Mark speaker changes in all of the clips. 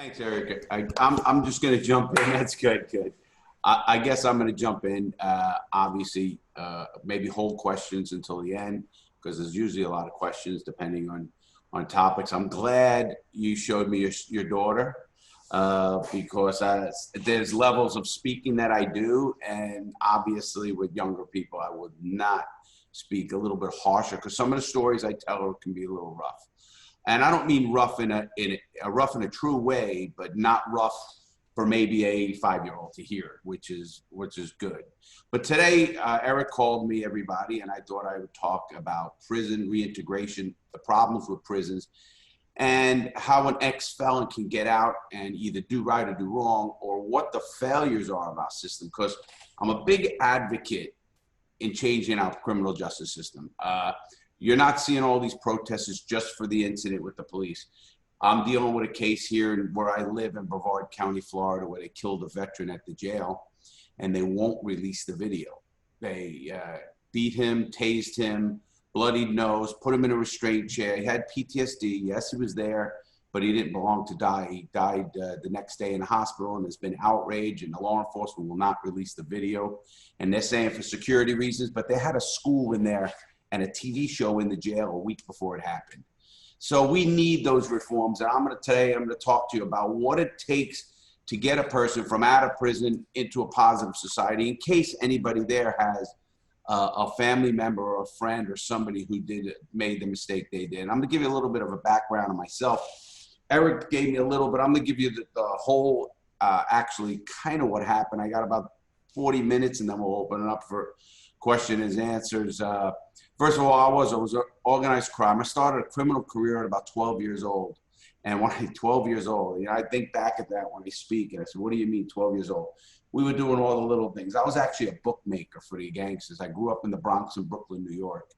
Speaker 1: Thanks, Eric. I'm just going to jump in. That's good. Good. I guess I'm going to jump in. Obviously, maybe hold questions until the end because there's usually a lot of questions depending on topics. I'm glad you showed me your daughter because there's levels of speaking that I do, and obviously with younger people, I would not speak a little bit harsher because some of the stories I tell can be a little rough. And I don't mean rough in a true way, but not rough for maybe a 5-year-old to hear, which is good. But today, Eric called me, everybody, and I thought I would talk about prison reintegration, the problems with prisons, and how an ex-felon can get out and either do right or do wrong, or what the failures are of our system. Because I'm a big advocate in changing our criminal justice system. You're not seeing all these protesters just for the incident with the police. I'm dealing with a case here where I live in Brevard County, Florida, where they killed a veteran at the jail, and they won't release the video. They beat him, tased him, bloodied nose, put him in a restraint chair. He had PTSD. Yes, he was there, but he didn't belong to die. He died the next day in the hospital, and there's been outrage, and the law enforcement will not release the video. And they're saying for security reasons, but they had a school in there and a TV show in the jail a week before it happened. So we need those reforms. And today I'm going to talk to you about what it takes to get a person from out of prison into a positive society, in case anybody there has a family member or a friend or somebody who made the mistake they did. And I'm going to give you a little bit of a background on myself. Eric gave me a little, but I'm going to give you the whole, actually kind of what happened. I got about 40 minutes and then we'll open it up for questions and answers. First of all, I was organized crime. I started a criminal career at about 12 years old. And when I was 12 years old, I think back at that when I speak, and I said, what do you mean 12 years old? We were doing all the little things. I was actually a bookmaker for the gangsters. I grew up in the Bronx and Brooklyn, New York.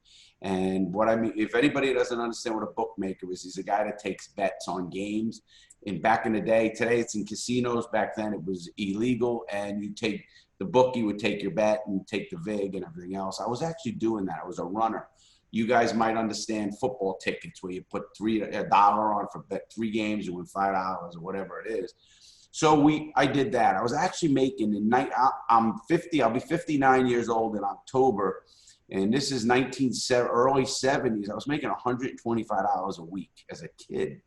Speaker 1: And what I mean, if anybody doesn't understand what a bookmaker is, he's a guy that takes bets on games. And back in the day, today it's in casinos. Back then it was illegal, and the bookie would take your bet and take the vig and everything else. I was actually doing that. I was a runner. You guys might understand football tickets where you put $1 on for bet 3 games, you win $5 or whatever it is. So I did that. I was actually making I'm 50. I'll be 59 years old in October, and this is early 70s. I was making $125 a week as a kid.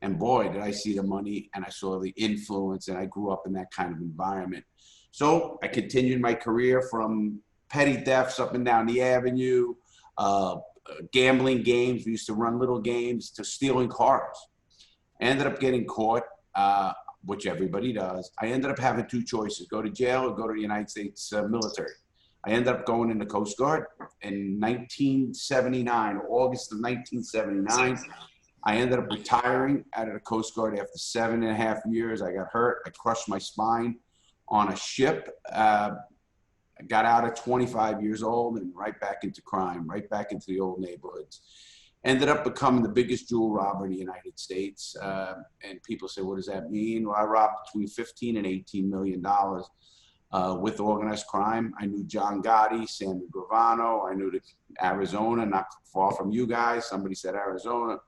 Speaker 1: And boy, did I see the money, and I saw the influence, and I grew up in that kind of environment. So I continued my career from petty thefts up and down the avenue, gambling games. We used to run little games, to stealing cars. I ended up getting caught, which everybody does. I ended up having 2 choices: go to jail or go to the United States military. I ended up going in the Coast Guard in 1979, August of 1979. I ended up retiring out of the Coast Guard after 7.5 years. I got hurt. I crushed my spine on a ship. I got out at 25 years old and right back into crime, right back into the old neighborhoods. Ended up becoming the biggest jewel robber in the United States. And people say, what does that mean? Well, I robbed between $15 and $18 million with organized crime. I knew John Gotti, Sammy Gravano. I knew Arizona, not far from you guys. Somebody said Arizona.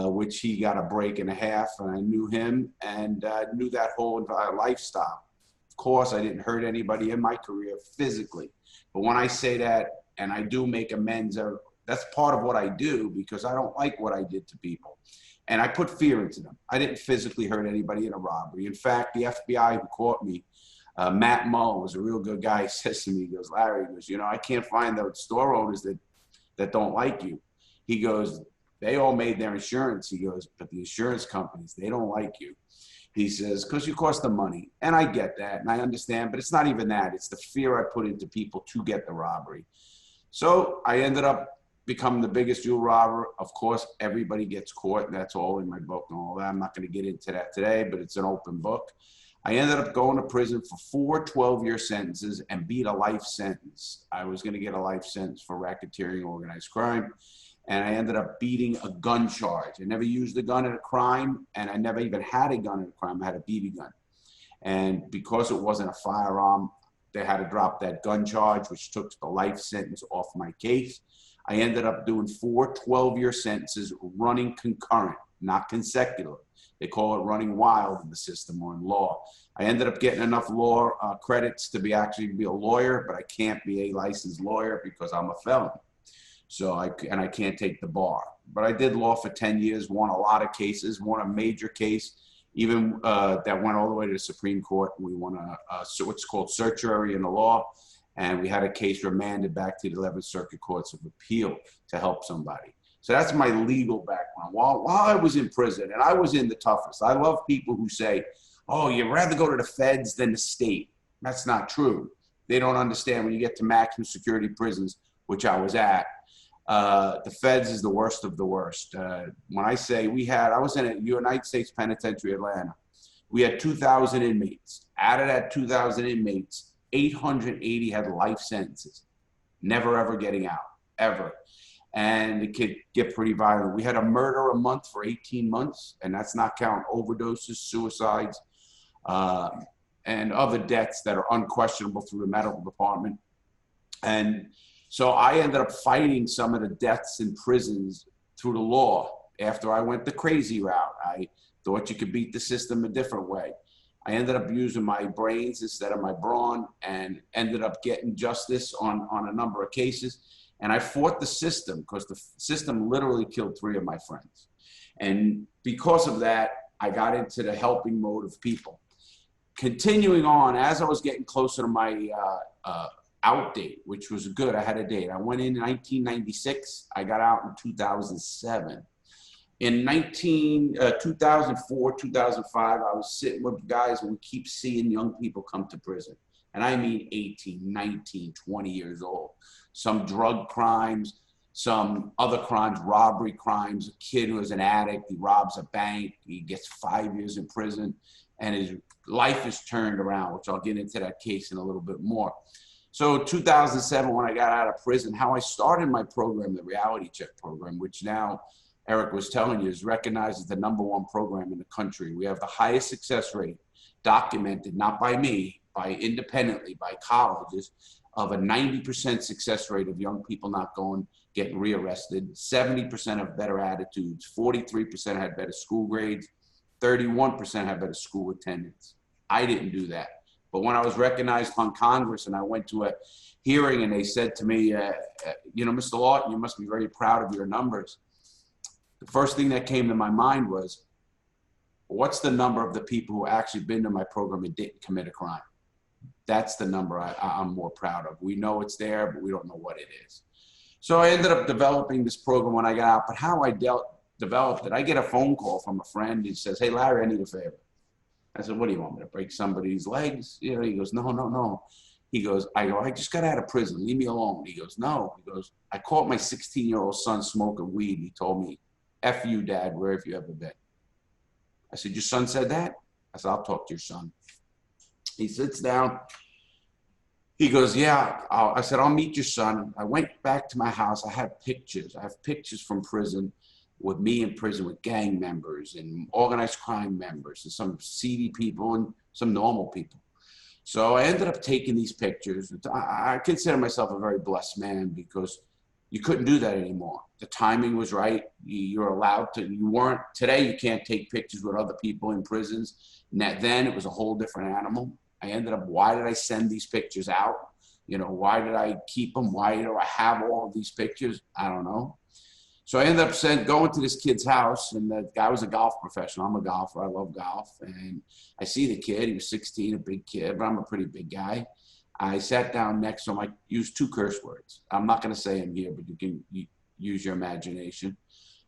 Speaker 1: Which he got a break and a half, and I knew him and knew that whole lifestyle. Of course, I didn't hurt anybody in my career physically, but when I say that, and I do make amends, that's part of what I do because I don't like what I did to people, and I put fear into them. I didn't physically hurt anybody in a robbery. In fact, the FBI who caught me, Matt Mullen, was a real good guy. He says to me, he goes, Larry, he goes, I can't find those store owners that don't like you. He goes, they all made their insurance. He goes, but the insurance companies, they don't like you. He says, because you cost them money. And I get that, and I understand, but it's not even that. It's the fear I put into people to get the robbery. So I ended up becoming the biggest jewel robber. Of course, everybody gets caught, and that's all in my book and all that. I'm not going to get into that today, but it's an open book. I ended up going to prison for 4 12-year sentences and beat a life sentence. I was going to get a life sentence for racketeering, organized crime. And I ended up beating a gun charge. I never used a gun in a crime, and I never even had a gun in a crime. I had a BB gun. And because it wasn't a firearm, they had to drop that gun charge, which took the life sentence off my case. I ended up doing 4 12-year sentences running concurrent, not consecutive. They call it running wild in the system or in law. I ended up getting enough law credits to actually be a lawyer, but I can't be a licensed lawyer because I'm a felon. So I can't take the bar. But I did law for 10 years, won a lot of cases, won a major case, even that went all the way to the Supreme Court. We won what's called certiorari in the law, and we had a case remanded back to the 11th Circuit Courts of Appeal to help somebody. So that's my legal background. While I was in prison, and I was in the toughest, I love people who say, oh, you'd rather go to the feds than the state. That's not true. They don't understand when you get to maximum security prisons, which I was at, the feds is the worst of the worst. When I say I was in a United States Penitentiary, Atlanta. We had 2,000 inmates. Out of that 2,000 inmates, 880 had life sentences, never ever getting out, ever. And it could get pretty violent. We had a murder a month for 18 months, and that's not counting overdoses, suicides, and other deaths that are unquestionable through the medical department. And so I ended up fighting some of the deaths in prisons through the law. After I went the crazy route, I thought you could beat the system a different way. I ended up using my brains instead of my brawn and ended up getting justice on a number of cases. And I fought the system because the system literally killed 3 of my friends. And because of that, I got into the helping mode of people. Continuing on, as I was getting closer to my out date, which was good, I had a date. I went in 1996, I got out in 2007. In 2004, 2005, I was sitting with guys and we keep seeing young people come to prison. And I mean 18, 19, 20 years old. Some drug crimes, some other crimes, robbery crimes. A kid who is an addict, he robs a bank, he gets 5 years in prison, and his life is turned around, which I'll get into that case in a little bit more. So 2007, when I got out of prison, how I started my program, the Reality Check program, which now Eric was telling you is recognized as the #1 program in the country. We have the highest success rate documented, not by me, independently by colleges, of a 90% success rate of young people not getting rearrested. 70% have better attitudes, 43% had better school grades, 31% had better school attendance. I didn't do that. But when I was recognized on Congress and I went to a hearing and they said to me, you know, Mr. Lawton, you must be very proud of your numbers. The first thing that came to my mind was, what's the number of the people who actually been to my program and didn't commit a crime? That's the number I'm more proud of. We know it's there, but we don't know what it is. So I ended up developing this program when I got out. But how I developed it, I get a phone call from a friend. He says, hey, Larry, I need a favor. I said, what do you want me to break somebody's legs? You know, he goes, no. He goes, I just got out of prison. Leave me alone. He goes, no. He goes, I caught my 16-year-old son smoking weed. He told me, F you, Dad, where have you ever been? I said, your son said that? I said, I'll talk to your son. He sits down. He goes, yeah. I said, I'll meet your son. I went back to my house. I have pictures. I have pictures from prison with me in prison with gang members and organized crime members and some seedy people and some normal people. So I ended up taking these pictures. I consider myself a very blessed man because you couldn't do that anymore. The timing was right. You're allowed to, you weren't, today you can't take pictures with other people in prisons. Then it was a whole different animal. I ended up, why did I send these pictures out? You know, why did I keep them? Why do I have all of these pictures? I don't know. So I ended up going to this kid's house, and the guy was a golf professional. I'm a golfer. I love golf. And I see the kid. He was 16, a big kid, but I'm a pretty big guy. I sat down next to him. I used 2 curse words. I'm not going to say them here, but you can use your imagination.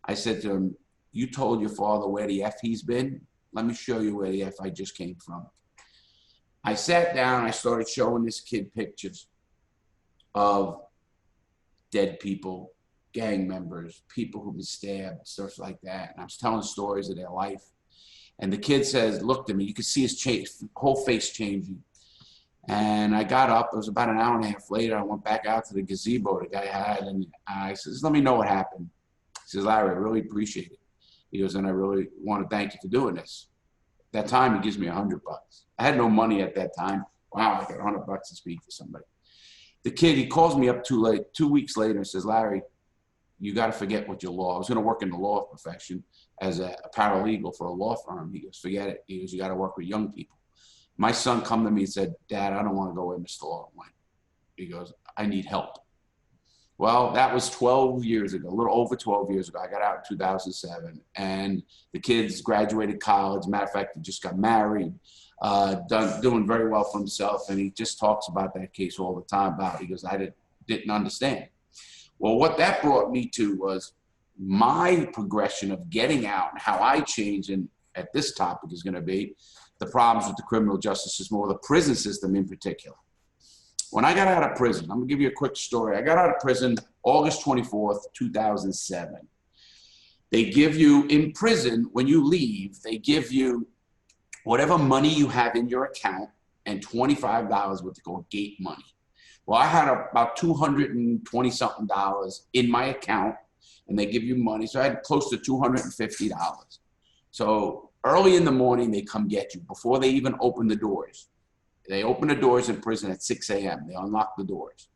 Speaker 1: I said to him, you told your father where the F he's been? Let me show you where the F I just came from. I sat down. I started showing this kid pictures of dead people, gang members, people who've been stabbed, stuff like that. And I was telling stories of their life. And the kid says, looked at me. You could see his whole face changing. And I got up. It was about an hour and a half later. I went back out to the gazebo the guy had. And I says, let me know what happened. He says, Larry, I really appreciate it. He goes, and I really want to thank you for doing this. At that time, he gives me $100. I had no money at that time. Wow, I got $100 to speak to somebody. The kid, he calls me up too late, 2 weeks later and says, Larry, you got to forget what your law. I was going to work in the law profession. as a paralegal for a law firm. He goes, forget it. He goes, you got to work with young people. My son come to me and said, Dad, I don't want to go where Mr. Lawton went. He goes, I need help. Well, that was 12 years ago, a little over 12 years ago. I got out in 2007, and the kids graduated college. Matter of fact, he just got married, doing very well for himself, and he just talks about that case all the time. He goes, I didn't understand. Well, what that brought me to was my progression of getting out and how I changed, and at this topic is going to be the problems with the criminal justice system, or the prison system in particular. When I got out of prison, I'm gonna give you a quick story. I got out of prison August 24th, 2007. They give you, in prison, when you leave, they give you whatever money you have in your account and $25 what they call gate money. Well, I had about $220-something in my account, and they give you money. So I had close to $250. So early in the morning, they come get you before they even open the doors. They open the doors in prison at 6 a.m. They unlock the doors.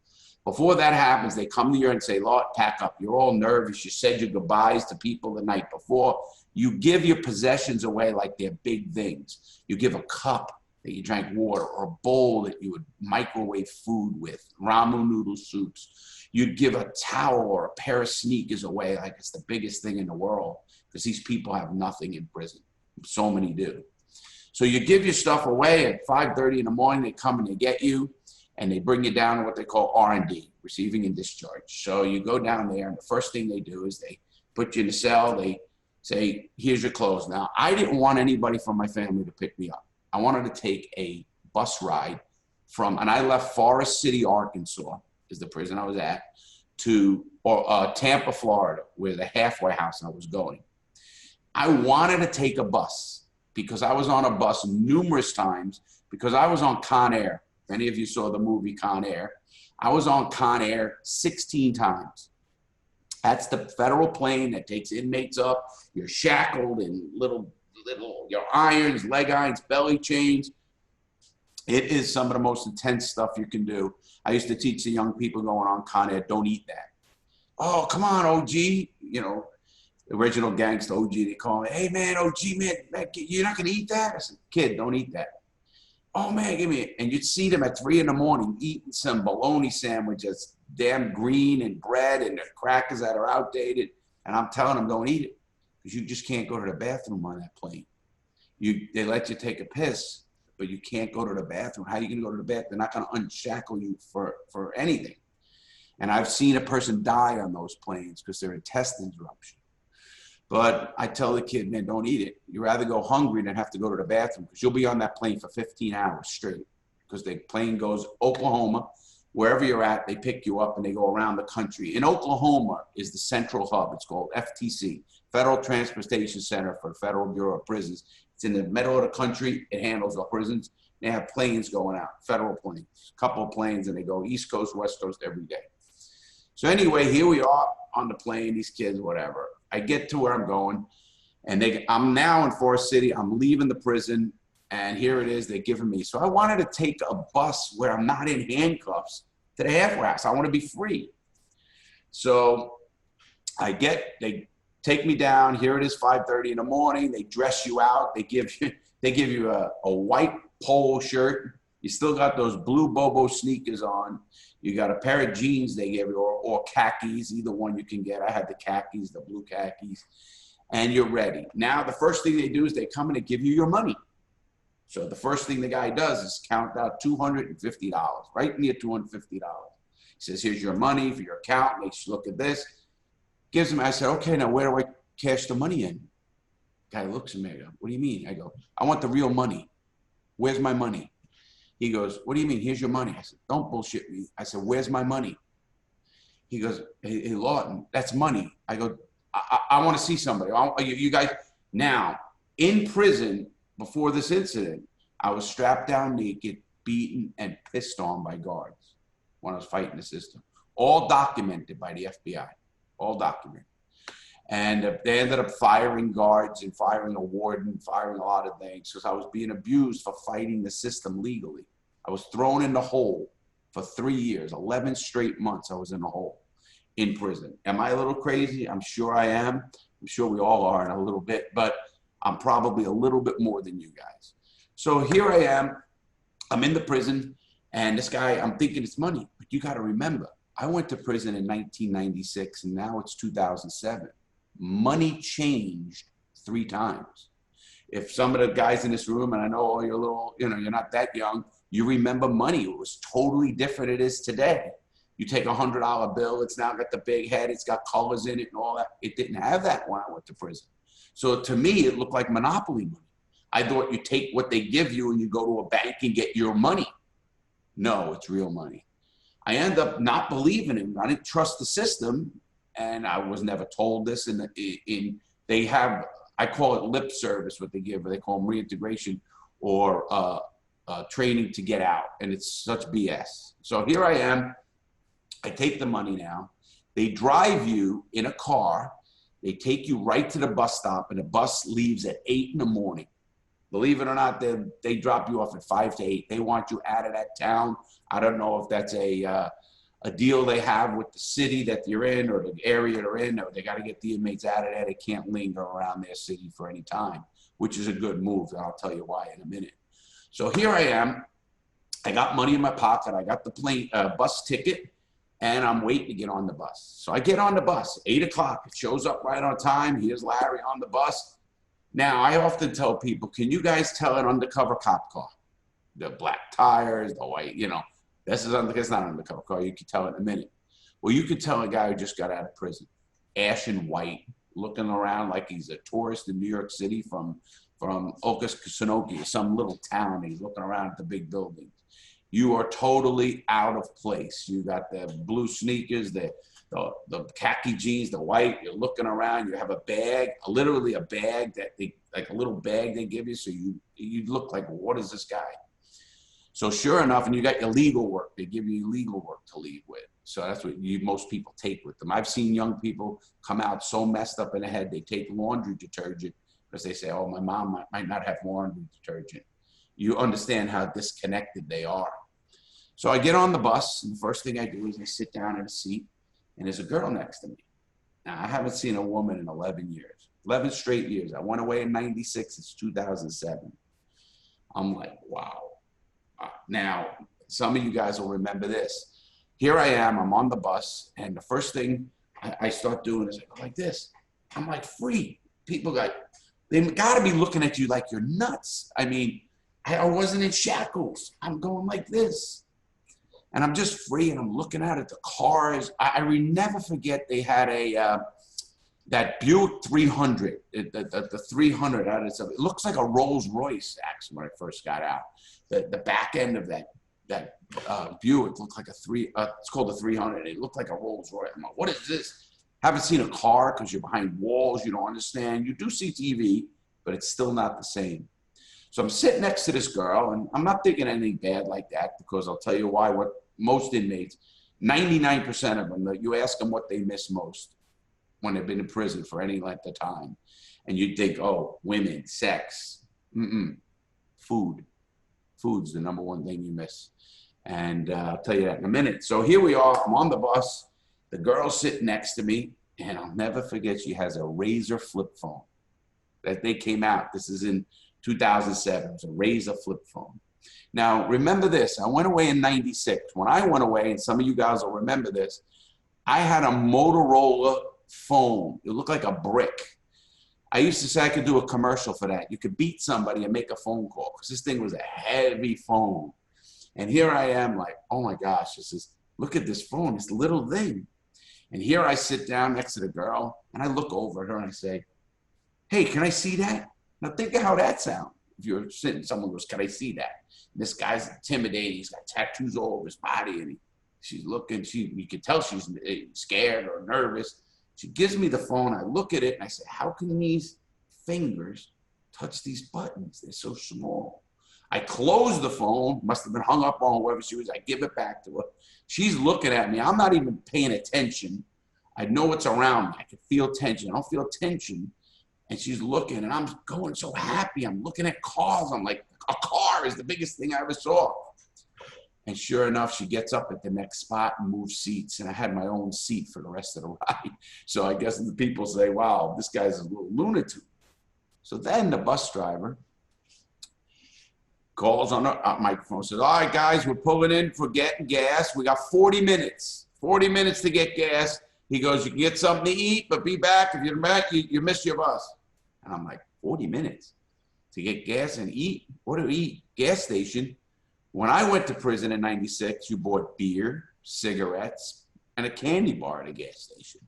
Speaker 1: Before that happens, they come to you and say, Lord, pack up. You're all nervous. You said your goodbyes to people the night before. You give your possessions away like they're big things. You give a cup that you drank water, or a bowl that you would microwave food with, ramen noodle soups. You'd give a towel or a pair of sneakers away like it's the biggest thing in the world, because these people have nothing in prison. So many do. So you give your stuff away at 5:30 in the morning. They come and they get you, and they bring you down to what they call R&D, receiving and discharge. So you go down there, and the first thing they do is they put you in a cell. They say, here's your clothes. Now, I didn't want anybody from my family to pick me up. I wanted to take a bus ride from, and I left Forest City, Arkansas, is the prison I was at, to Tampa, Florida, where the halfway house I was going. I wanted to take a bus, because I was on a bus numerous times, because I was on Con Air. If any of you saw the movie Con Air, I was on Con Air 16 times. That's the federal plane that takes inmates up. You're shackled in little your irons, leg irons, belly chains. It is some of the most intense stuff you can do. I used to teach the young people going on Con Air, don't eat that. Oh, come on, OG, you know, original gangster OG, they call me, hey man, OG, man, you're not gonna eat that? I said, kid, don't eat that. Oh man, give me it. And you'd see them at 3 in the morning eating some bologna sandwiches, damn green and bread and the crackers that are outdated. And I'm telling them, don't eat it, because you just can't go to the bathroom on that plane. They let you take a piss, but you can't go to the bathroom. How are you gonna go to the bathroom? They're not gonna unshackle you for anything. And I've seen a person die on those planes because their intestines ruptured. But I tell the kid, man, don't eat it. You'd rather go hungry than have to go to the bathroom, because you'll be on that plane for 15 hours straight, because the plane goes Oklahoma, wherever you're at, they pick you up and they go around the country. In Oklahoma is the central hub. It's called FTC, Federal Transportation Center for Federal Bureau of Prisons. It's in the middle of the country. It handles the prisons. They have planes going out, federal planes, a couple of planes, and they go East Coast, West Coast every day. So anyway, here we are on the plane, these kids, whatever. I get to where I'm going, and I'm now in Forest City. I'm leaving the prison, and here it is. They're giving me. So I wanted to take a bus where I'm not in handcuffs to the halfway house. I want to be free. So they take me down. Here it is, 5:30 in the morning. They dress you out. They give you a white polo shirt. You still got those blue Bobo sneakers on. You got a pair of jeans they gave you, or khakis, either one you can get. I had the khakis, the blue khakis, and you're ready. Now, the first thing they do is they come in and give you your money. So the first thing the guy does is count out $250, right near $250. He says, here's your money for your account. Makes you look at this. Gives him, I said, okay, now where do I cash the money in? Guy looks at me, I go, what do you mean? I go, I want the real money. Where's my money? He goes, what do you mean? Here's your money. I said, don't bullshit me. I said, where's my money? He goes, hey Lawton, that's money. I go, I want to see somebody. You guys, now, in prison, before this incident, I was strapped down naked, beaten, and pissed on by guards when I was fighting the system. All documented by the FBI, all documented. And they ended up firing guards and firing a warden, firing a lot of things, because I was being abused for fighting the system legally. I was thrown in the hole for 3 years, 11 straight months I was in the hole in prison. Am I a little crazy? I'm sure I am. I'm sure we all are in a little bit, but I'm probably a little bit more than you guys. So here I am, I'm in the prison, and this guy, I'm thinking it's money, but you got to remember, I went to prison in 1996, and now it's 2007. Money changed 3 times. If some of the guys in this room, and I know you're a little, you're not that young, you remember money. It was totally different it is today. You take a $100 bill, it's now got the big head, it's got colors in it and all that. It didn't have that when I went to prison. So to me, it looked like Monopoly money. I thought you take what they give you and you go to a bank and get your money. No, it's real money. I end up not believing it. I didn't trust the system, and I was never told this. They have, I call it lip service, what they give, or they call them reintegration or training to get out, and it's such BS. So here I am. I take the money now. They drive you in a car. They take you right to the bus stop, and the bus leaves at 8 in the morning. Believe it or not, they drop you off at 5 to 8. They want you out of that town. I don't know if that's a deal they have with the city that you're in or the area they're in, or they got to get the inmates out of there. They can't linger around their city for any time, which is a good move. And I'll tell you why in a minute. So here I am. I got money in my pocket. I got the bus ticket, and I'm waiting to get on the bus. So I get on the bus, 8 o'clock. It shows up right on time. Here's Larry on the bus. Now, I often tell people, can you guys tell an undercover cop car? The black tires, the white, this is not an undercover car. You can tell in a minute. Well, you could tell a guy who just got out of prison, ash and white, looking around like he's a tourist in New York City from Oasis, some little town. He's looking around at the big buildings. You are totally out of place. You got the blue sneakers, the khaki jeans, the white. You're looking around. You have a bag, literally a bag like a little bag they give you. So you look like, what is this guy? So sure enough, and you got your legal work. They give you legal work to leave with. So that's what most people take with them. I've seen young people come out so messed up in the head, they take laundry detergent because they say, oh, my mom might not have laundry detergent. You understand how disconnected they are. So I get on the bus, and the first thing I do is I sit down in a seat, and there's a girl next to me. Now, I haven't seen a woman in 11 years, 11 straight years. I went away in 96, it's 2007. I'm like, wow. Now, some of you guys will remember this. Here I am, I'm on the bus, and the first thing I start doing is I go like this. I'm like, free. People they gotta be looking at you like you're nuts. I mean, I wasn't in shackles. I'm going like this. And I'm just free, and I'm looking out at the cars. I will never forget they had that Buick 300, the 300 out of itself. It looks like a Rolls Royce, actually, when I first got out. The back end of that Buick looked like it's called a 300. It looked like a Rolls Royce. I'm like, what is this? Haven't seen a car because you're behind walls. You don't understand. You do see TV, but it's still not the same. So I'm sitting next to this girl, and I'm not thinking anything bad like that, because I'll tell you why. What most inmates, 99% of them, you ask them what they miss most when they've been in prison for any length of time, and you think, oh, women, sex, food. Food's the #1 thing you miss. And I'll tell you that in a minute. So here we are, I'm on the bus, the girl's sitting next to me, and I'll never forget, she has a Razor flip phone. That they came out, this is in 2007, it's a Razor flip phone. Now, remember this, I went away in 96. When I went away, and some of you guys will remember this, I had a Motorola phone. It looked like a brick. I used to say I could do a commercial for that. You could beat somebody and make a phone call, because this thing was a heavy phone. And here I am like, oh my gosh, look at this phone, this little thing. And here I sit down next to the girl, and I look over at her and I say, hey, can I see that? Now think of how that sounds. If you're sitting, someone goes, can I see that? And this guy's intimidating. He's got tattoos all over his body, and she's looking, you can tell she's scared or nervous. She gives me the phone. I look at it, and I say, how can these fingers touch these buttons? They're so small. I close the phone, must have been hung up on whoever she was. I give it back to her. She's looking at me. I'm not even paying attention. I know what's around me. I can feel tension. I don't feel tension. And she's looking, and I'm going so happy. I'm looking at cars. I'm like, a car is the biggest thing I ever saw. And sure enough, she gets up at the next spot and moves seats. And I had my own seat for the rest of the ride. So I guess the people say, wow, this guy's a little lunatic. So then the bus driver calls on the microphone, says, all right, guys, we're pulling in for getting gas. We got 40 minutes, 40 minutes to get gas. He goes, you can get something to eat, but be back. If you're back, you miss your bus. And I'm like, 40 minutes to get gas and eat? What do we eat? Gas station. When I went to prison in 96, you bought beer, cigarettes, and a candy bar at a gas station.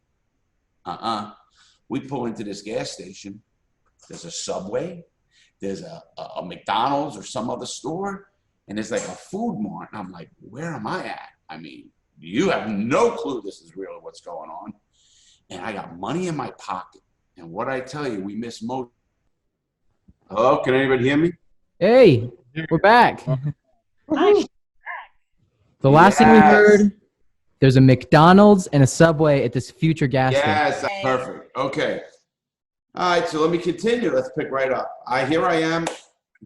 Speaker 1: We pull into this gas station. There's a Subway. There's a McDonald's or some other store. And there's like a food mart. And I'm like, where am I at? I mean, you have no clue this is really what's going on. And I got money in my pocket. And what I tell you, we miss most. Hello, can anybody hear me?
Speaker 2: Hey, we're back. The last thing we heard, there's a McDonald's and a Subway at this future gas station.
Speaker 1: Yes, perfect. Okay. All right, so let me continue. Let's pick right up. Here I am.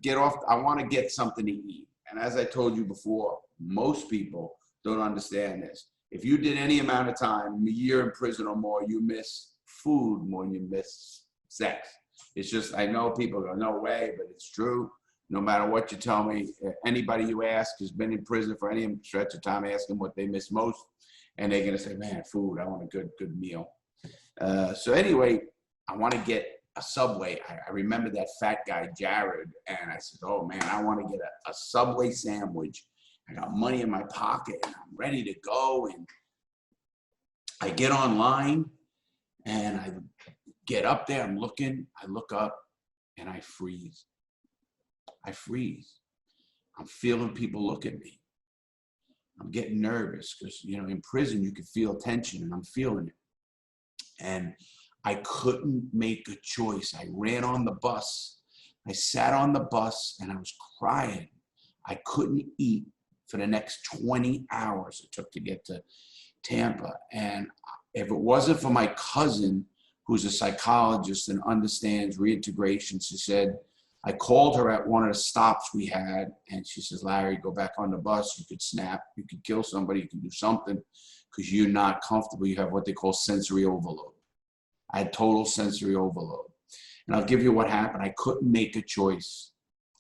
Speaker 1: Get off. I want to get something to eat. And as I told you before, most people don't understand this. If you did any amount of time, a year in prison or more, you miss food more than you miss sex. It's just, I know people go, no way, but it's true. No matter what you tell me, anybody you ask who's been in prison for any stretch of time, ask them what they miss most, and they're going to say, man, food, I want a good meal. So anyway, I want to get a Subway. I remember that fat guy, Jared, and I said, oh man, I want to get a Subway sandwich. I got money in my pocket and I'm ready to go. And I get online and I get up there, I'm looking, I look up and I freeze. I freeze. I'm feeling people look at me. I'm getting nervous because, you know, in prison you can feel tension and I'm feeling it. And I couldn't make a choice. I ran on the bus. I sat on the bus and I was crying. I couldn't eat for the next 20 hours it took to get to Tampa. And if it wasn't for my cousin, who's a psychologist and understands reintegration, she said, I called her at one of the stops we had, and she says, Larry, go back on the bus. You could snap, you could kill somebody, you can do something because you're not comfortable. You have what they call sensory overload. I had total sensory overload. And I'll give you what happened. I couldn't make a choice.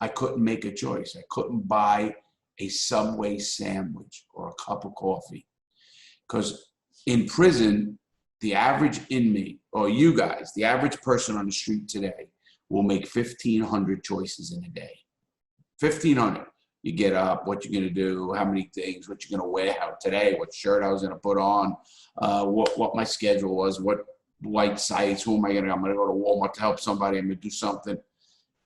Speaker 1: I couldn't make a choice. I couldn't buy a Subway sandwich or a cup of coffee. Because in prison, the average inmate, or you guys, the average person on the street today will make 1,500 choices in a day. 1,500. You get up, what you're gonna do, how many things, what you're gonna wear, how today, what shirt I was gonna put on, what my schedule was, what light sites, who am I gonna, I'm gonna go to Walmart to help somebody, I'm gonna do something.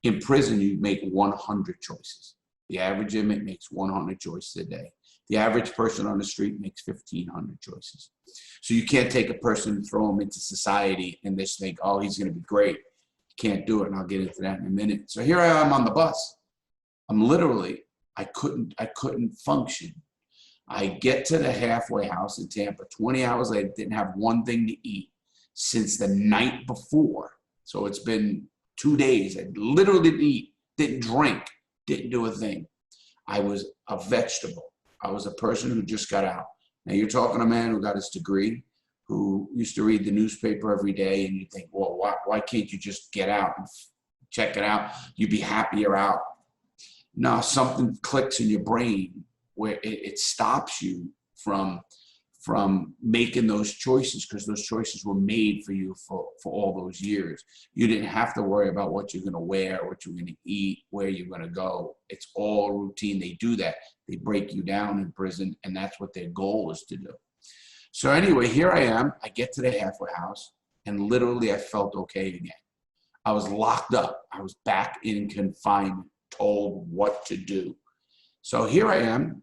Speaker 1: In prison, you make 100 choices. The average inmate makes 100 choices a day. The average person on the street makes 1,500 choices. So you can't take a person and throw him into society and just think, oh, he's gonna be great. Can't do it, and I'll get into that in a minute. So here I am on the bus. I'm literally, I couldn't function. I get to the halfway house in Tampa, 20 hours later, didn't have one thing to eat since the night before. So it's been 2 days. I literally didn't eat, didn't drink, didn't do a thing. I was a vegetable. I was a person who just got out. Now you're talking to a man who got his degree, who used to read the newspaper every day, and you think, well, why can't you just get out and check it out? You'd be happier out. No, something clicks in your brain where it stops you from making those choices, because those choices were made for you for all those years. You didn't have to worry about what you're going to wear, what you're going to eat, where you're going to go. It's all routine. They do that. They break you down in prison, and that's what their goal is to do. So anyway, here I am. I get to the halfway house, and literally I felt okay again. I was locked up. I was back in confinement, told what to do. So here I am,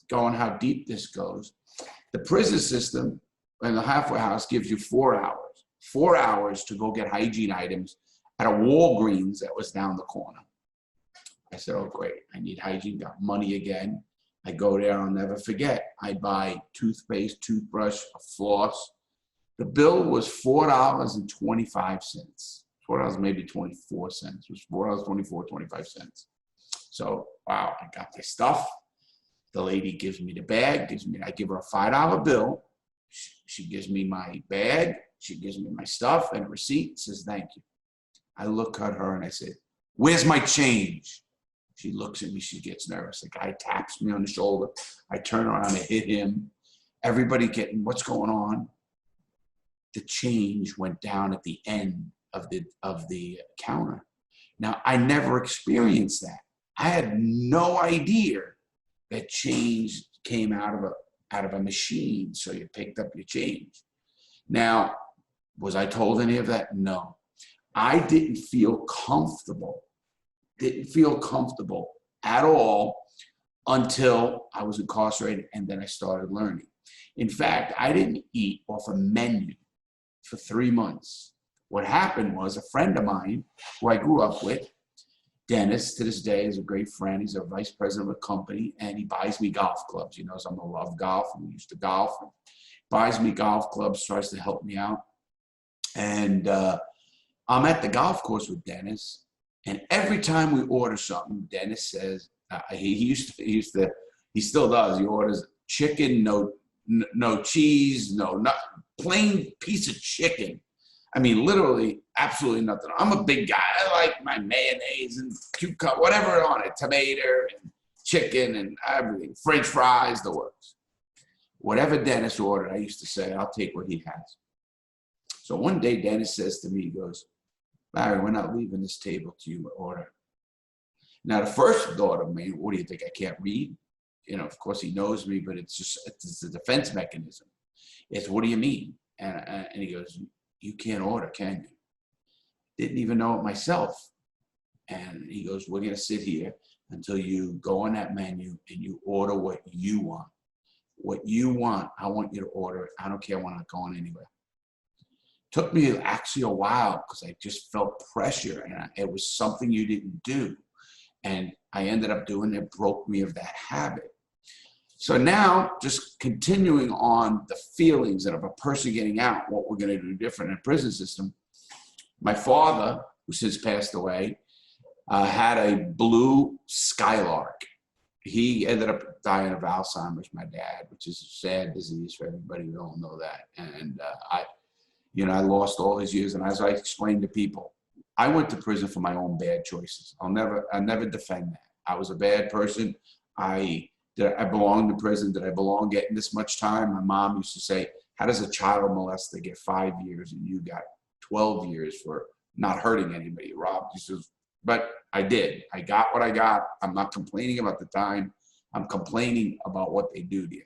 Speaker 1: going how deep this goes. The prison system and the halfway house gives you 4 hours. 4 hours to go get hygiene items at a Walgreens that was down the corner. I said, oh, great. I need hygiene, got money again. I go there, I'll never forget. I buy toothpaste, toothbrush, a floss. The bill was $4.25. $4 maybe 24 cents. It was $4.24, 25 cents. So, wow, I got the stuff. The lady gives me the bag, I give her a $5 bill. She gives me my bag, she gives me my stuff and a receipt, says, thank you. I look at her and I said, where's my change? She looks at me, she gets nervous. The guy taps me on the shoulder. I turn around and hit him. Everybody getting, what's going on? The change went down at the end of the counter. Now, I never experienced that. I had no idea that change came out of a machine, so you picked up your change. Now, was I told any of that? No. I didn't feel comfortable at all until I was incarcerated, and then I started learning. In fact, I didn't eat off a menu for 3 months. What happened was a friend of mine who I grew up with, Dennis, to this day is a great friend. He's a vice president of a company, and he buys me golf clubs. He knows I'm a love golf, and we used to golf. And buys me golf clubs, tries to help me out. And I'm at the golf course with Dennis, and every time we order something, Dennis says, he still does. He orders chicken, no cheese, no plain piece of chicken. I mean, literally, absolutely nothing. I'm a big guy. I like my mayonnaise and cucumber, whatever on it, tomato and chicken and everything, French fries, the works. Whatever Dennis ordered, I used to say, I'll take what he has. So one day, Dennis says to me, he goes, Larry, we're not leaving this table till you order. Now, the first thought of me, what do you think, I can't read? You know, of course, he knows me, but it's a defense mechanism. It's, what do you mean? And he goes, you can't order, can you? Didn't even know it myself. And he goes, we're going to sit here until you go on that menu and you order what you want. What you want, I want you to order it. I don't care when I'm going anywhere. Took me actually a while because I just felt pressure, and it was something you didn't do. And I ended up doing it, broke me of that habit. So now, just continuing on the feelings of a person getting out, what we're going to do different in the prison system. My father, who since passed away, had a blue Skylark. He ended up dying of Alzheimer's, my dad, which is a sad disease for everybody. We all know that. And I lost all his years. And as I explained to people, I went to prison for my own bad choices. I'll never defend that. I was a bad person. Did I belong to prison? Did I belong getting this much time? My mom used to say, how does a child molester get 5 years and you got 12 years for not hurting anybody, robbed? She says, but I did. I got what I got. I'm not complaining about the time. I'm complaining about what they do to you.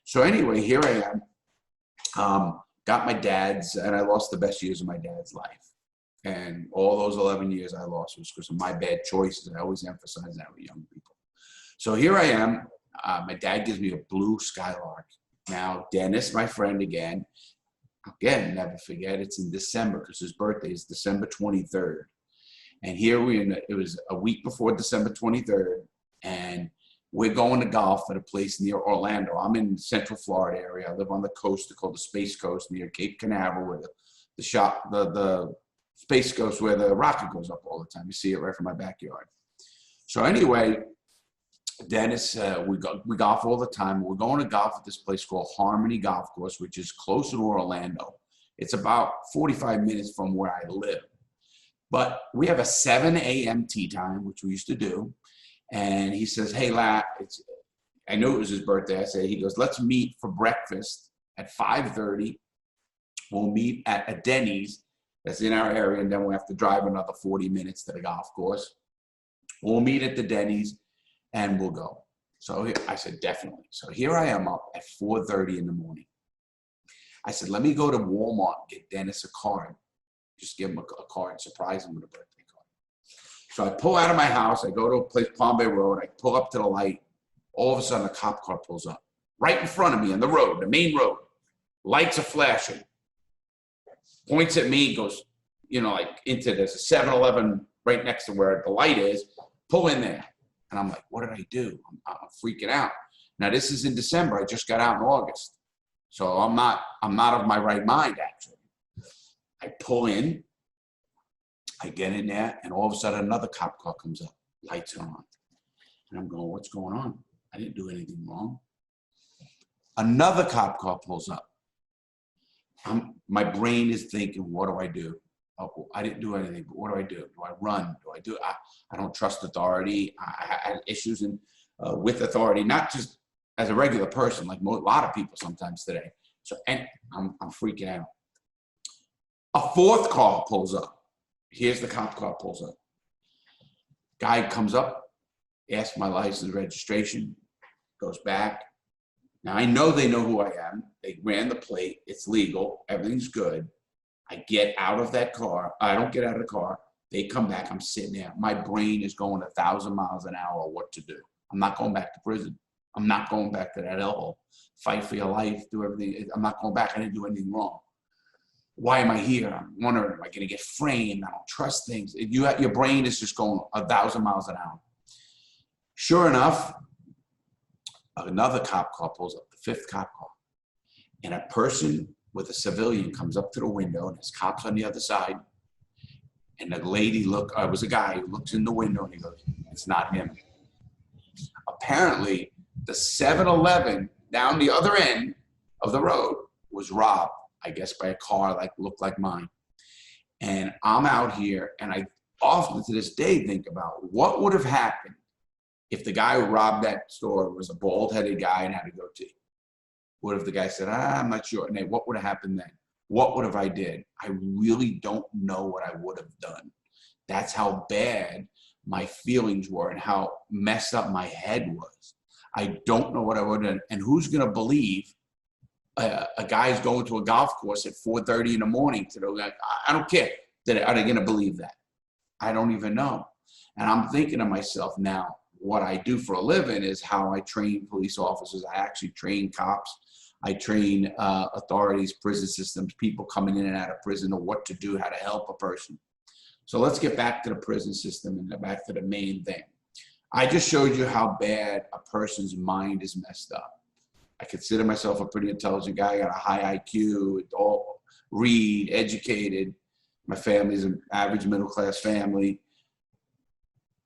Speaker 1: So anyway, here I am. Got my dad's, and I lost the best years of my dad's life. And all those 11 years I lost was because of my bad choices. I always emphasize that with young people. So here I am. My dad gives me a blue Skylark. Now, Dennis, my friend again, never forget, it's in December because his birthday is December 23rd. And here it was a week before December 23rd, and we're going to golf at a place near Orlando. I'm in the Central Florida area. I live on the coast called the Space Coast near Cape Canaveral, where the Space Coast, where the rocket goes up all the time. You see it right from my backyard. So anyway, Dennis, we golf all the time. We're going to golf at this place called Harmony Golf Course, which is closer to Orlando. It's about 45 minutes from where I live. But we have a 7 a.m. tee time, which we used to do. And he says, hey, La, I knew it was his birthday. He goes, let's meet for breakfast at 5:30. We'll meet at a Denny's that's in our area, and then we'll have to drive another 40 minutes to the golf course. We'll meet at the Denny's, and we'll go. So I said, definitely. So here I am up at 4:30 in the morning. I said, let me go to Walmart and get Dennis a card. Just give him a card and surprise him with a birthday card. So I pull out of my house. I go to a place, Palm Bay Road. I pull up to the light. All of a sudden, a cop car pulls up right in front of me on the road, the main road. Lights are flashing. Points at me, goes, there's a 7-Eleven right next to where the light is. Pull in there. And I'm like, what did I do? I'm freaking out. Now, this is in December. I just got out in August. So I'm not of my right mind, actually. I pull in, I get in there, and all of a sudden another cop car comes up. Lights are on. And I'm going, what's going on? I didn't do anything wrong. Another cop car pulls up. My brain is thinking, what do I do? Oh, I didn't do anything, but what do I do? Do I run? I don't trust authority. I had issues with authority, not just as a regular person, like a lot of people sometimes today. So, and I'm freaking out. A fourth car pulls up. Here's the cop car pulls up. Guy comes up, asks my license registration, goes back. Now I know they know who I am. They ran the plate. It's legal. Everything's good. I get out of that car. I don't get out of the car. They come back. I'm sitting there. My brain is going 1,000 miles an hour. What to do? I'm not going back to prison. I'm not going back to that hellhole. Fight for your life. Do everything. I'm not going back. I didn't do anything wrong. Why am I here? I'm wondering, am I going to get framed? I don't trust things. Your brain is just going 1,000 miles an hour. Sure enough, another cop car pulls up, the fifth cop car. And a person with a civilian comes up to the window, and there's cops on the other side. And the lady it was a guy who looks in the window and he goes, it's not him. Apparently, the 7-Eleven down the other end of the road was robbed, I guess, by a car looked like mine. And I'm out here, and I often to this day think about what would have happened if the guy who robbed that store was a bald-headed guy and had a goatee. What if the guy said, I'm not sure. And what would have happened then? What would have I did? I really don't know what I would have done. That's how bad my feelings were and how messed up my head was. I don't know what I would have done. And who's going to believe a guy's going to a golf course at 4:30 in the morning to the, I don't care. Are they going to believe that? I don't even know. And I'm thinking to myself now, what I do for a living is how I train police officers. I actually train cops. I train authorities, prison systems, people coming in and out of prison, or what to do, how to help a person. So let's get back to the prison system and back to the main thing. I just showed you how bad a person's mind is messed up. I consider myself a pretty intelligent guy. I got a high IQ, read, educated. My family's an average middle-class family.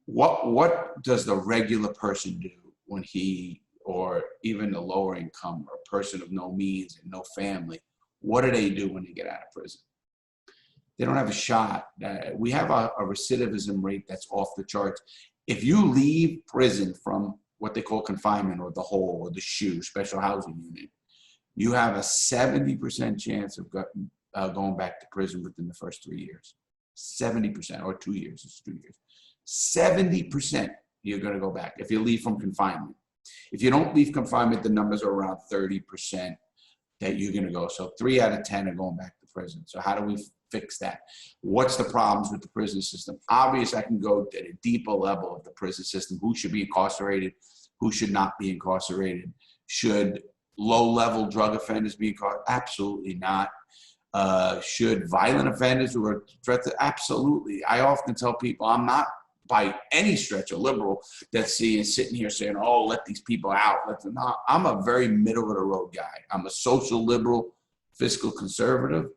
Speaker 1: What does the regular person do when he, or even the lower income or a person of no means and no family, what do they do when they get out of prison? They don't have a shot. We have a recidivism rate that's off the charts. If you leave prison from what they call confinement or the hole or the SHU, special housing unit, you have a 70% chance of going back to prison within the first 3 years. 70%, or 2 years, it's 2 years. 70% you're going to go back if you leave from confinement. If you don't leave confinement, the numbers are around 30% that you're going to go. So 3 out of 10 are going back to prison. So how do we fix that? What's the problems with the prison system? Obviously, I can go at a deeper level of the prison system. Who should be incarcerated? Who should not be incarcerated? Should low-level drug offenders be incarcerated? Absolutely not. Should violent offenders who are threatened? Absolutely. I often tell people I'm not by any stretch a liberal that's sitting here saying, oh, let these people out. No, I'm a very middle-of-the-road guy. I'm a social liberal, fiscal conservative.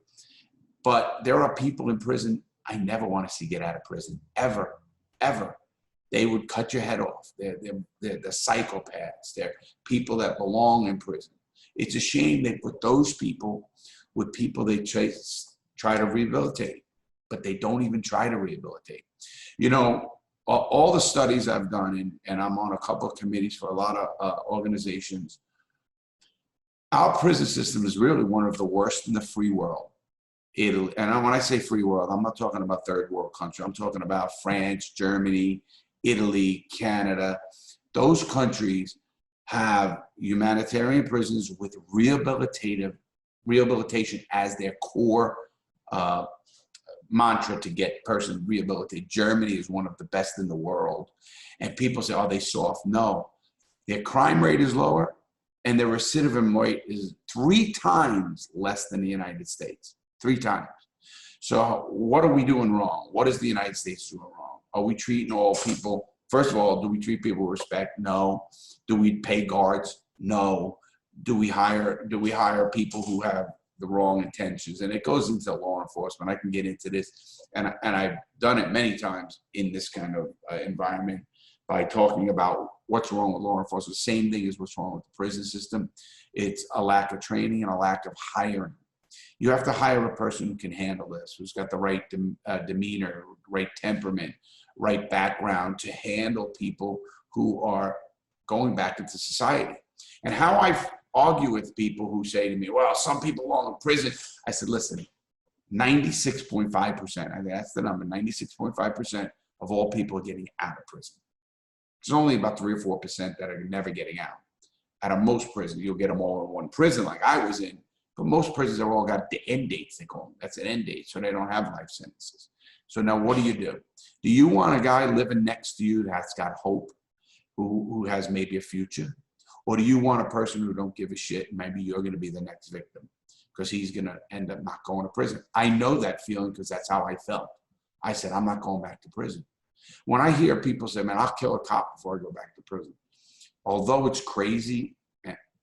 Speaker 1: But there are people in prison I never want to see get out of prison, ever, ever. They would cut your head off. They're the psychopaths. They're people that belong in prison. It's a shame they put those people with people they try to rehabilitate, but they don't even try to rehabilitate. You know, all the studies I've done, and I'm on a couple of committees for a lot of organizations, our prison system is really one of the worst in the free world. And when I say free world, I'm not talking about third world country. I'm talking about France, Germany, Italy, Canada. Those countries have humanitarian prisons with rehabilitation as their core mantra to get persons rehabilitated. Germany is one of the best in the world. And people say, are they soft? No. Their crime rate is lower, and their recidivism rate is 3 times less than the United States. 3 times. So what are we doing wrong? What is the United States doing wrong? Are we treating all people, first of all, do we treat people with respect? No. Do we pay guards? No. Do we hire people who have the wrong intentions? And it goes into law enforcement. I can get into this, and I've done it many times in this kind of environment by talking about what's wrong with law enforcement. Same thing as what's wrong with the prison system. It's a lack of training and a lack of hiring. You have to hire a person who can handle this, who's got the right demeanor, right temperament, right background to handle people who are going back into society. And how I argue with people who say to me, well, some people belong in prison. I said, listen, 96.5%, I think that's the number, 96.5% of all people are getting out of prison. There's only about 3 or 4% that are never getting out. Out of most prisons, you'll get them all in one prison like I was in, but most prisons have all got the end dates, they call them. That's an end date, so they don't have life sentences. So now what do? Do you want a guy living next to you that's got hope, who has maybe a future? Or do you want a person who don't give a shit and maybe you're gonna be the next victim because he's gonna end up not going to prison? I know that feeling because that's how I felt. I said, I'm not going back to prison. When I hear people say, man, I'll kill a cop before I go back to prison. Although it's crazy,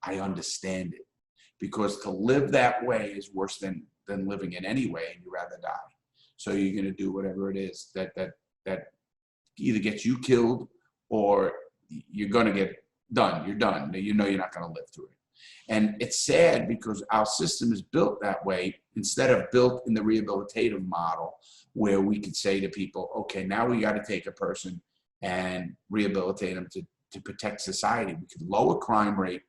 Speaker 1: I understand it. Because to live that way is worse than living in any way, and you'd rather die. So you're gonna do whatever it is that either gets you killed or you're gonna get done. You're done. You know you're not gonna live through it. And it's sad because our system is built that way instead of built in the rehabilitative model where we could say to people, okay, now we got to take a person and rehabilitate them to protect society. We could lower crime rate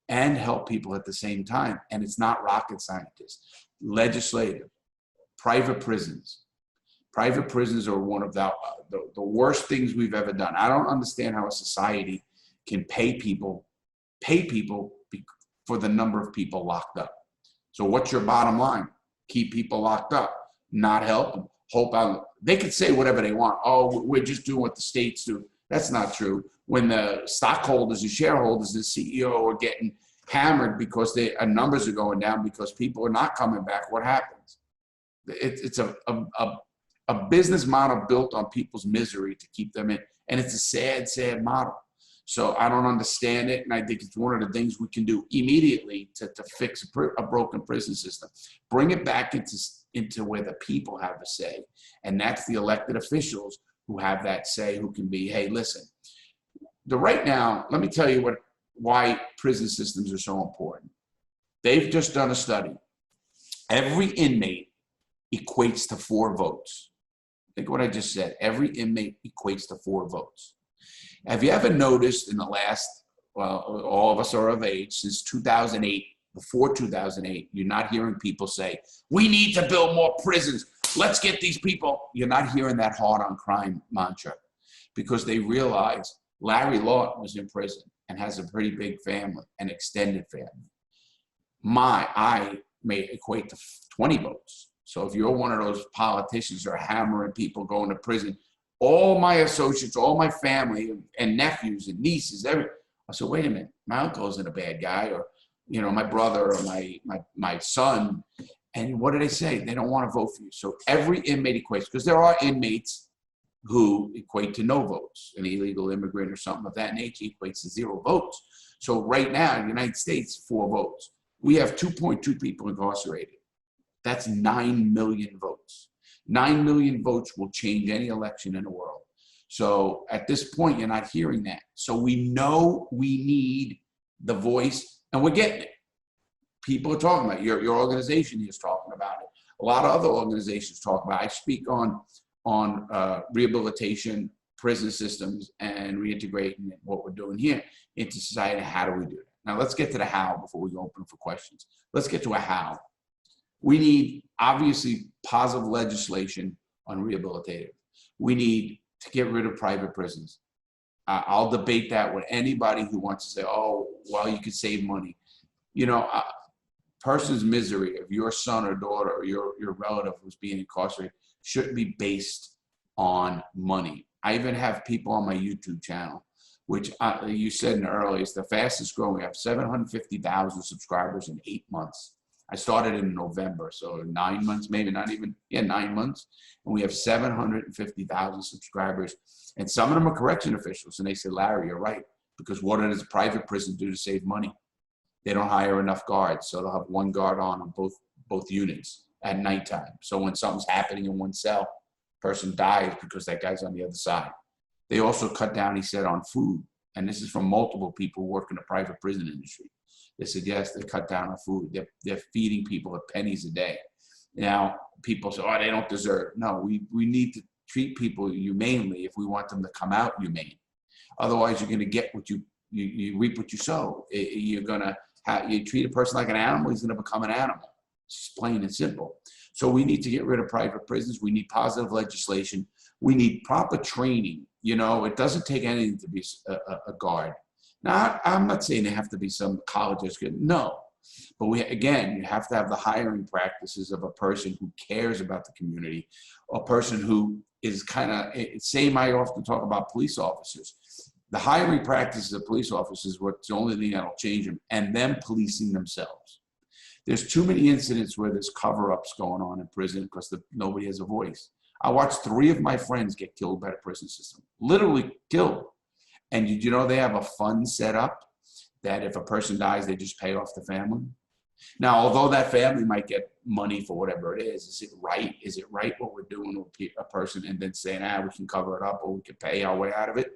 Speaker 1: and help people at the same time. And it's not rocket scientists. Legislative, private prisons. Private prisons are one of the worst things we've ever done. I don't understand how a society can pay people for the number of people locked up. So what's your bottom line? Keep people locked up, not help them. Hope out. They could say whatever they want. Oh, we're just doing what the states do. That's not true. When the stockholders and shareholders and CEO are getting hammered because our numbers are going down because people are not coming back, what happens? It's a business model built on people's misery to keep them in. And it's a sad, sad model. So I don't understand it. And I think it's one of the things we can do immediately to fix a broken prison system. Bring it back into where the people have a say. And that's the elected officials who have that say, who can be, hey, listen, right now, let me tell you why prison systems are so important. They've just done a study. Every inmate equates to 4 votes. Think what I just said. Every inmate equates to 4 votes. Have you ever noticed in the last, well, all of us are of age, since 2008, before 2008, you're not hearing people say, we need to build more prisons. Let's get these people. You're not hearing that hard on crime mantra because they realize Larry Lawton was in prison and has a pretty big family, an extended family. I may equate to 20 votes. So if you're one of those politicians who are hammering people going to prison, all my associates, all my family and nephews and nieces, I said, wait a minute, my uncle isn't a bad guy, or my brother or my son. And what do they say? They don't want to vote for you. So every inmate equates, because there are inmates who equate to no votes. An illegal immigrant or something of that nature equates to 0 votes. So right now in the United States, 4 votes. We have 2.2 people incarcerated. That's 9 million votes. 9 million votes will change any election in the world. So at this point, you're not hearing that. So we know we need the voice, and we're getting it. People are talking about it. Your organization is talking about it. A lot of other organizations talk about it. I speak on rehabilitation, prison systems, and reintegrating what we're doing here into society. How do we do it? Now let's get to the how before we open for questions. Let's get to a how. We need, obviously, positive legislation on rehabilitative. We need to get rid of private prisons. I'll debate that with anybody who wants to say, oh, well, you could save money. Person's misery of your son or daughter or your relative who's being incarcerated shouldn't be based on money. I even have people on my YouTube channel, which you said in the earlier, is the fastest growing. We have 750,000 subscribers in 8 months. I started in November, so 9 months, maybe not even, 9 months. And we have 750,000 subscribers. And some of them are correction officials. And they say, Larry, you're right. Because what does a private prison do to save money? They don't hire enough guards. So they'll have one guard on both units at nighttime. So when something's happening in one cell, person dies because that guy's on the other side. They also cut down, he said, on food. and this is from multiple people who work in the private prison industry. They said, yes, they cut down on food. They're feeding people at pennies a day. Now, people say, oh, they don't deserve it. No, we need to treat people humanely if we want them to come out humane. Otherwise, you're going to get what you reap what you sow. You're going to you treat a person like an animal, he's going to become an animal. It's plain and simple. So we need to get rid of private prisons. We need positive legislation. We need proper training. You know, it doesn't take anything to be a guard. Now, I'm not saying they have to be some college educated. No. But again, you have to have the hiring practices of a person who cares about the community, a person who is kind of, same I often talk about police officers. The hiring practices of police officers, what's the only thing that'll change them, and them policing themselves. There's too many incidents where there's cover-ups going on in prison because nobody has a voice. I watched 3 of my friends get killed by the prison system, literally killed. And you know they have a fund set up that if a person dies, they just pay off the family. Now, although that family might get money for whatever it is it right? Is it right what we're doing with a person and then saying, we can cover it up or we can pay our way out of it?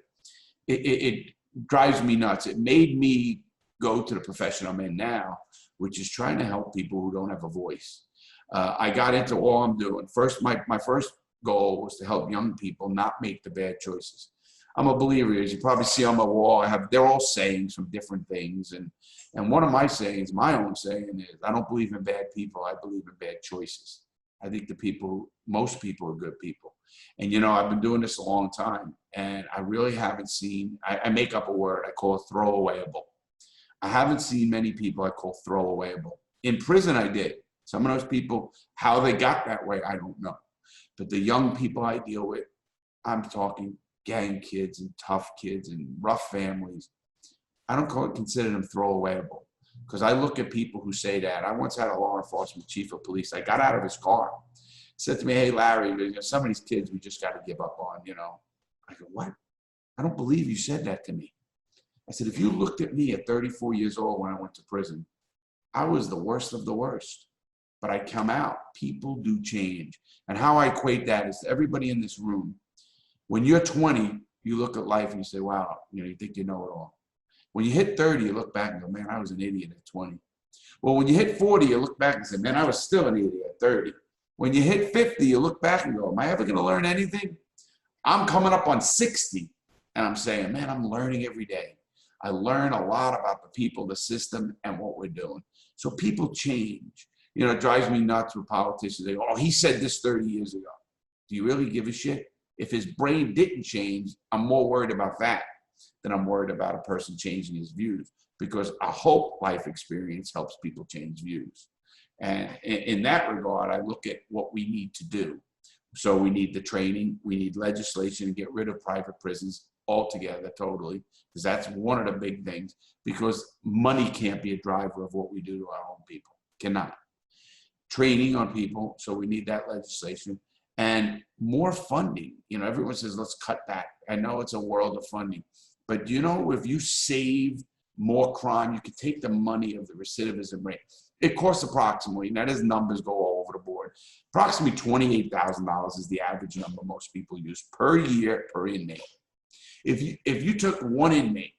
Speaker 1: It drives me nuts. It made me go to the profession I'm in now, which is trying to help people who don't have a voice. I got into all I'm doing. First, my first goal was to help young people not make the bad choices. I'm a believer, as you probably see on my wall. They're all sayings from different things, and one of my sayings, my own saying, is I don't believe in bad people. I believe in bad choices. I think most people are good people, and you know I've been doing this a long time, and I really haven't seen. I make up a word. I call it throwawayable. I haven't seen many people I call throwawayable. In prison, I did. Some of those people, how they got that way, I don't know. But the young people I deal with, I'm talking gang kids and tough kids and rough families. I don't consider them throwawayable because I look at people who say that. I once had a law enforcement chief of police. I got out of his car. He said to me, hey, Larry, some of these kids we just got to give up on, you know. I go, what? I don't believe you said that to me. I said, if you looked at me at 34 years old when I went to prison, I was the worst of the worst. But I come out. People do change. And how I equate that is to everybody in this room. When you're 20, you look at life and you say, wow, you know, you think you know it all. When you hit 30, you look back and go, man, I was an idiot at 20. Well, when you hit 40, you look back and say, man, I was still an idiot at 30. When you hit 50, you look back and go, am I ever going to learn anything? I'm coming up on 60, and I'm saying, man, I'm learning every day. I learn a lot about the people, the system, and what we're doing. So people change. You know, it drives me nuts when politicians say, oh, he said this 30 years ago. Do you really give a shit? If his brain didn't change, I'm more worried about that than I'm worried about a person changing his views, because I hope life experience helps people change views. And in that regard, I look at what we need to do. So we need the training, we need legislation to get rid of private prisons altogether, totally, because that's one of the big things, because money can't be a driver of what we do to our own people, cannot. Training on people, so we need that legislation. And more funding. You know, everyone says, let's cut back. I know it's a world of funding. But you know, if you save more crime, you could take the money of the recidivism rate. It costs approximately, now there's numbers go all over the board, approximately $28,000 is the average number most people use per year per inmate. If you took one inmate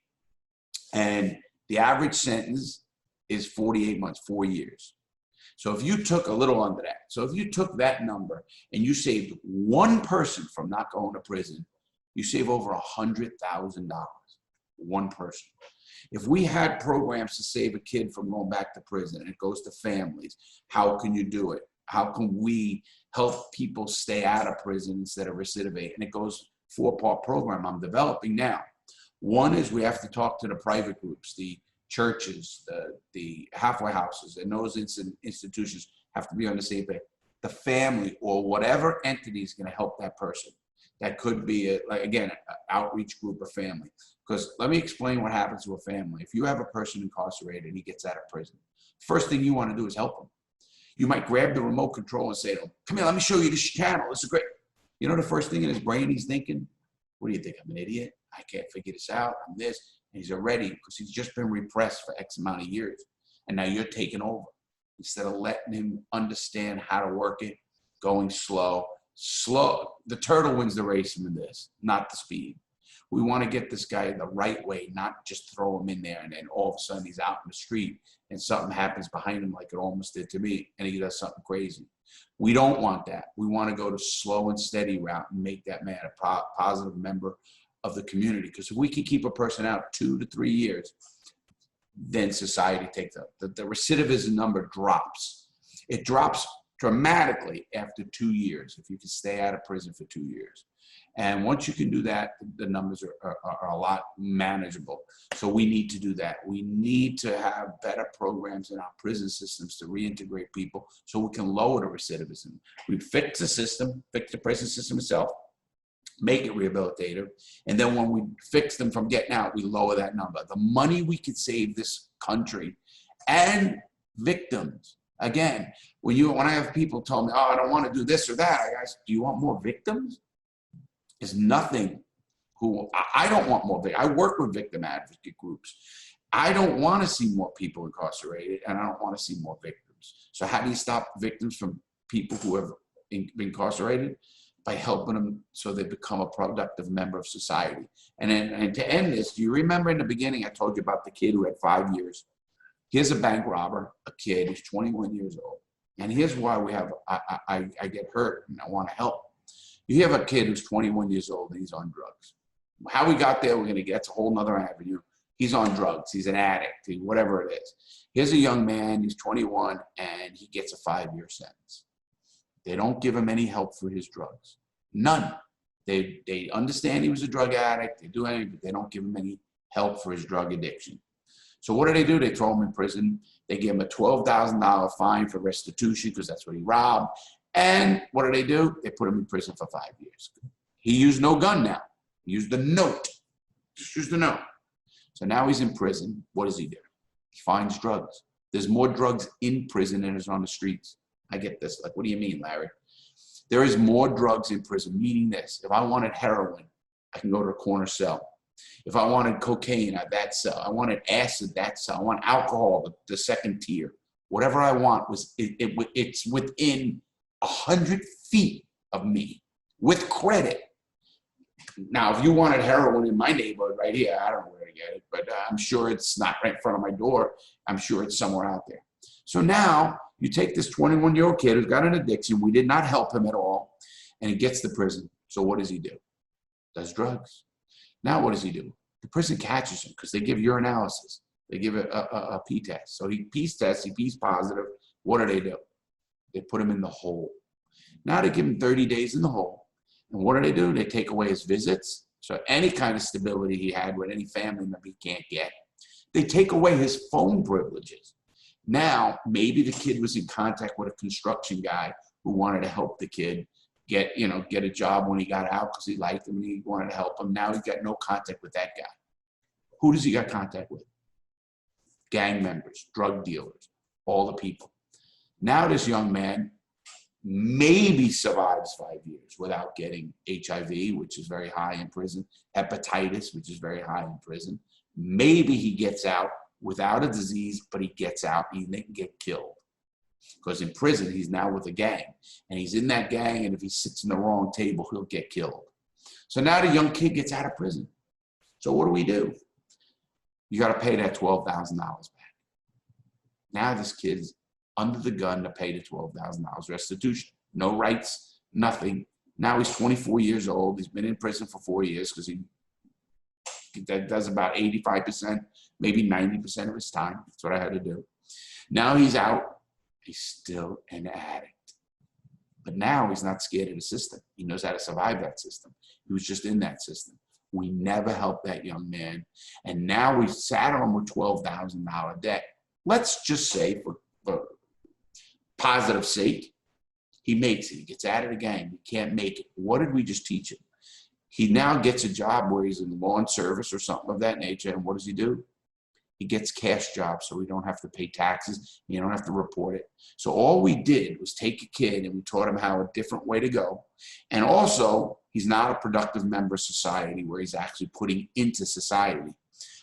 Speaker 1: and the average sentence is 48 months, 4 years. So if you took a little under that, so if you took that number and you saved one person from not going to prison, you save over $100,000, one person. If we had programs to save a kid from going back to prison, and it goes to families, how can you do it? How can we help people stay out of prison instead of recidivate? And it goes 4-part program I'm developing now. One is we have to talk to the private groups, the churches, the halfway houses, and those institutions have to be on the same page. The family or whatever entity is going to help that person. That could be, like again, an outreach group or family. Because let me explain what happens to a family. If you have a person incarcerated and he gets out of prison, first thing you want to do is help him. You might grab the remote control and say to him, come here, let me show you this channel. This is great. You know the first thing in his brain he's thinking? What do you think? I'm an idiot. I can't figure this out. I'm this. And he's already, because he's just been repressed for X amount of years. And now you're taking over. Instead of letting him understand how to work it, going slow. The turtle wins the race in this, not the speed. We want to get this guy the right way, not just throw him in there and then all of a sudden he's out in the street and something happens behind him like it almost did to me and he does something crazy. We don't want that. We want to go to slow and steady route and make that man a positive member of the community. Because if we can keep a person out 2 to 3 years, then society takes up. The recidivism number drops. It drops dramatically after 2 years if you can stay out of prison for 2 years. And once you can do that, the numbers are a lot manageable. So we need to do that. We need to have better programs in our prison systems to reintegrate people so we can lower the recidivism. We fix the system, fix the prison system itself, make it rehabilitative. And then when we fix them from getting out, we lower that number. The money we could save this country and victims. Again, when I have people tell me, oh, I don't want to do this or that, I ask, do you want more victims? There's nothing I don't want more victims. I work with victim advocate groups. I don't want to see more people incarcerated, and I don't want to see more victims. So how do you stop victims from people who have been incarcerated? By helping them so they become a productive member of society. And to end this, do you remember in the beginning I told you about the kid who had 5 years? Here's a bank robber, a kid who's 21 years old. And here's why I get hurt and I want to help. You have a kid who's 21 years old and he's on drugs. How we got there, we're going to get to a whole nother avenue. He's on drugs. He's an addict, whatever it is. Here's a young man, he's 21, and he gets a 5-year sentence. They don't give him any help for his drugs. None. They understand he was a drug addict. They do anything, but they don't give him any help for his drug addiction. So what do? They throw him in prison. They give him a $12,000 fine for restitution because that's what he robbed. And what do? They put him in prison for 5 years. He used no gun now. He used the note. Just used the note. So now he's in prison. What does he do? He finds drugs. There's more drugs in prison than there's on the streets. I get this. Like, what do you mean, Larry? There is more drugs in prison, meaning this. If I wanted heroin, I can go to a corner cell. If I wanted cocaine, I have that cell. I wanted acid, that cell. I want alcohol, the second tier. Whatever I want, it's within 100 feet of me with credit. Now, if you wanted heroin in my neighborhood right here, I don't know where to get it, but I'm sure it's not right in front of my door. I'm sure it's somewhere out there. So now you take this 21-year-old kid who's got an addiction. We did not help him at all, and he gets to prison. So what does he do? Does drugs. Now what does he do? The prison catches him because they give urinalysis. They give a pee test. So he pees tests, he pees positive. What do? They put him in the hole. Now they give him 30 days in the hole. And what do? They take away his visits. So any kind of stability he had with any family member he can't get. They take away his phone privileges. Now, maybe the kid was in contact with a construction guy who wanted to help the kid get a job when he got out because he liked him and he wanted to help him. Now he's got no contact with that guy. Who does he got contact with? Gang members, drug dealers, all the people. Now this young man maybe survives 5 years without getting HIV, which is very high in prison, hepatitis, which is very high in prison. Maybe he gets out without a disease, but he gets out and he didn't get killed. Because in prison, he's now with a gang. And he's in that gang, and if he sits in the wrong table, he'll get killed. So now the young kid gets out of prison. So what do? You got to pay that $12,000 back. Now this kid's under the gun to pay the $12,000 restitution. No rights, nothing. Now he's 24 years old. He's been in prison for 4 years because that does about 85%, maybe 90% of his time. That's what I had to do. Now he's out. He's still an addict. But now he's not scared of the system. He knows how to survive that system. He was just in that system. We never helped that young man. And now we've sat on him with $12,000 debt. Let's just say, for positive sake, he makes it. He gets out of the gang. He can't make it. What did we just teach him? He now gets a job where he's in lawn service or something of that nature. And what does he do? He gets cash jobs so we don't have to pay taxes. You don't have to report it. So all we did was take a kid and we taught him how a different way to go. And also, he's not a productive member of society where he's actually putting into society.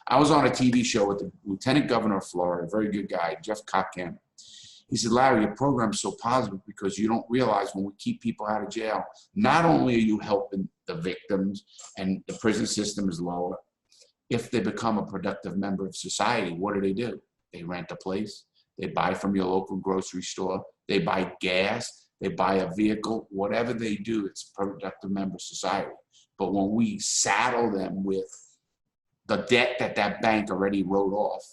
Speaker 1: I was on a TV show with the Lieutenant Governor of Florida, a very good guy, Jeff Cockham. He said, Larry, your program's so positive because you don't realize when we keep people out of jail, not only are you helping the victims, and the prison system is lower. If they become a productive member of society, what do? They rent a place, they buy from your local grocery store, they buy gas, they buy a vehicle, whatever they do, it's a productive member of society. But when we saddle them with the debt that that bank already wrote off,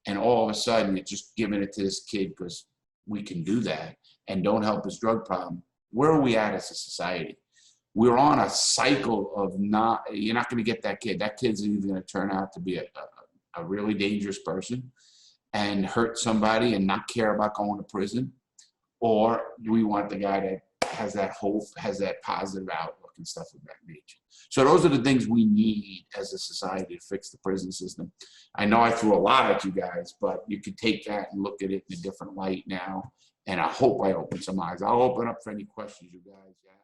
Speaker 1: and all of a sudden you're just giving it to this kid because we can do that, and don't help his drug problem, where are we at as a society? We're on a cycle of you're not going to get that kid. That kid's either going to turn out to be a really dangerous person and hurt somebody and not care about going to prison, or do we want the guy that has that hope, has that positive outlook and stuff of that nature? So those are the things we need as a society to fix the prison system. I know I threw a lot at you guys, but you could take that and look at it in a different light now. And I hope I open some eyes. I'll open up for any questions you guys have.